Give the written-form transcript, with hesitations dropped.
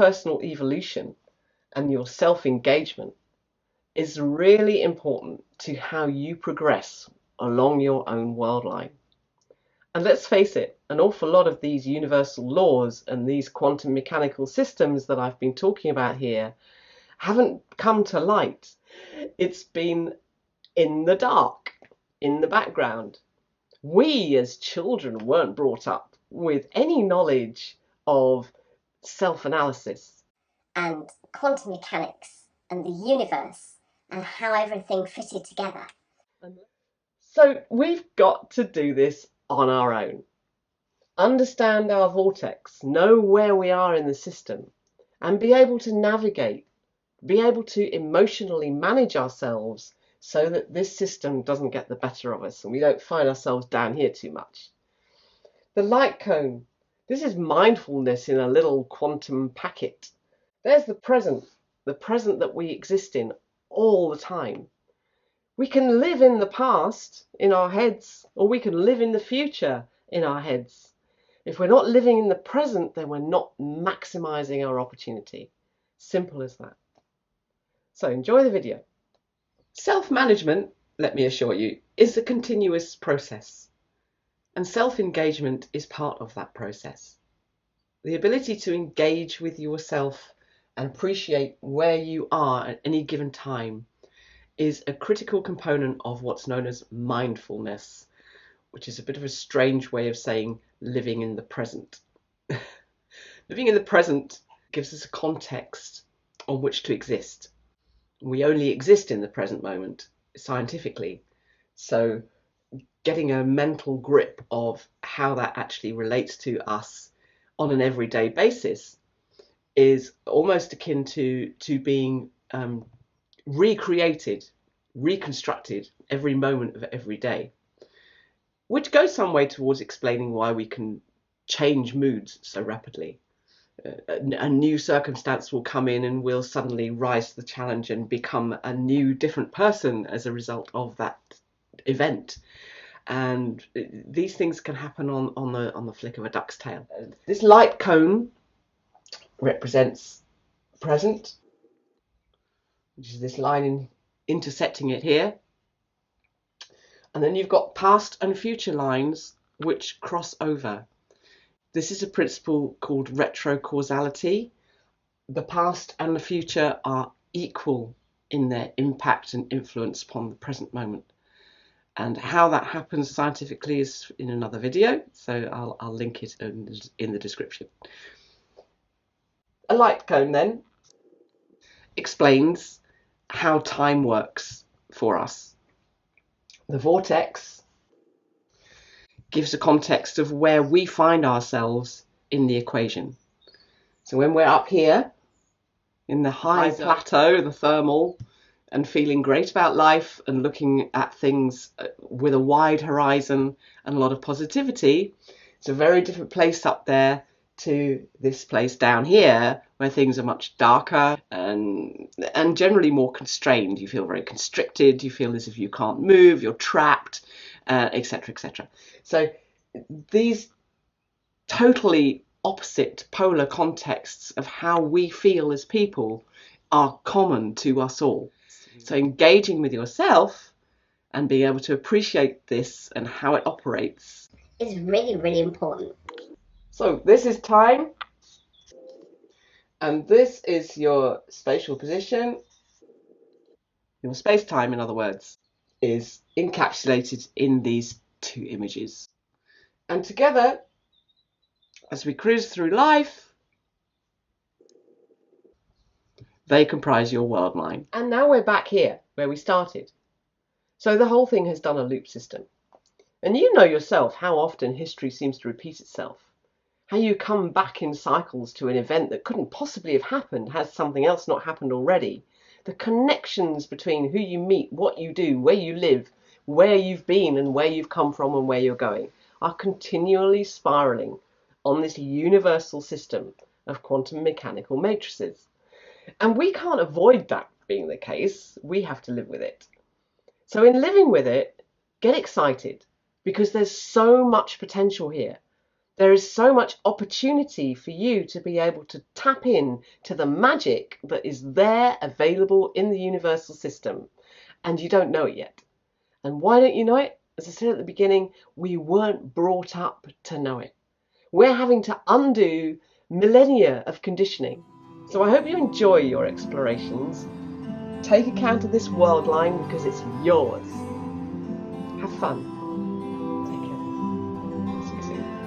personal evolution and your self-engagement is really important to how you progress along your own world line. And let's face it, an awful lot of these universal laws and these quantum mechanical systems that I've been talking about here haven't come to light. It's been in the dark, in the background. We as children weren't brought up with any knowledge of self-analysis and quantum mechanics and the universe and how everything fitted together. So we've got to do this on our own. Understand our vortex, know where we are in the system, and be able to navigate, be able to emotionally manage ourselves so that this system doesn't get the better of us and we don't find ourselves down here too much. The light cone. This is mindfulness in a little quantum packet. There's the present that we exist in all the time. We can live in the past in our heads, or we can live in the future in our heads. If we're not living in the present, then we're not maximizing our opportunity. Simple as that. So enjoy the video. Self-management, let me assure you, is a continuous process. And self-engagement is part of that process. The ability to engage with yourself and appreciate where you are at any given time is a critical component of what's known as mindfulness, which is a bit of a strange way of saying living in the present. Living in the present gives us a context on which to exist. We only exist in the present moment, scientifically. So getting a mental grip of how that actually relates to us on an everyday basis is almost akin to being recreated, reconstructed every moment of every day, which goes some way towards explaining why we can change moods so rapidly. A new circumstance will come in and we'll suddenly rise to the challenge and become a new, different person as a result of that event. And these things can happen on the flick of a duck's tail. This light cone represents present, which is this line intersecting it here. And then you've got past and future lines which cross over. This is a principle called retrocausality. The past and the future are equal in their impact and influence upon the present moment. And how that happens scientifically is in another video, so I'll link it in the description. A light cone then explains how time works for us. The vortex gives a context of where we find ourselves in the equation. So when we're up here in the high plateau, the thermal, and feeling great about life and looking at things with a wide horizon and a lot of positivity, it's a very different place up there to this place down here where things are much darker and generally more constrained. You feel very constricted, you feel as if you can't move, you're trapped, etc., etc. So these totally opposite polar contexts of how we feel as people are common to us all. So engaging with yourself and being able to appreciate this and how it operates is really, really important. So this is time, and this is your spatial position. Your space-time, in other words, is encapsulated in these two images. And together, as we cruise through life, they comprise your world line. And now we're back here, where we started. So the whole thing has done a loop system. And you know yourself how often history seems to repeat itself. How you come back in cycles to an event that couldn't possibly have happened had something else not happened already. The connections between who you meet, what you do, where you live, where you've been and where you've come from and where you're going are continually spiraling on this universal system of quantum mechanical matrices. And we can't avoid that being the case. We have to live with it. So in living with it, get excited because there's so much potential here. There is so much opportunity for you to be able to tap in to the magic that is there available in the universal system, and you don't know it yet. And why don't you know it? As I said at the beginning, we weren't brought up to know it. We're having to undo millennia of conditioning. So I hope you enjoy your explorations. Take account of this world line because it's yours. Have fun. Take care. See you soon.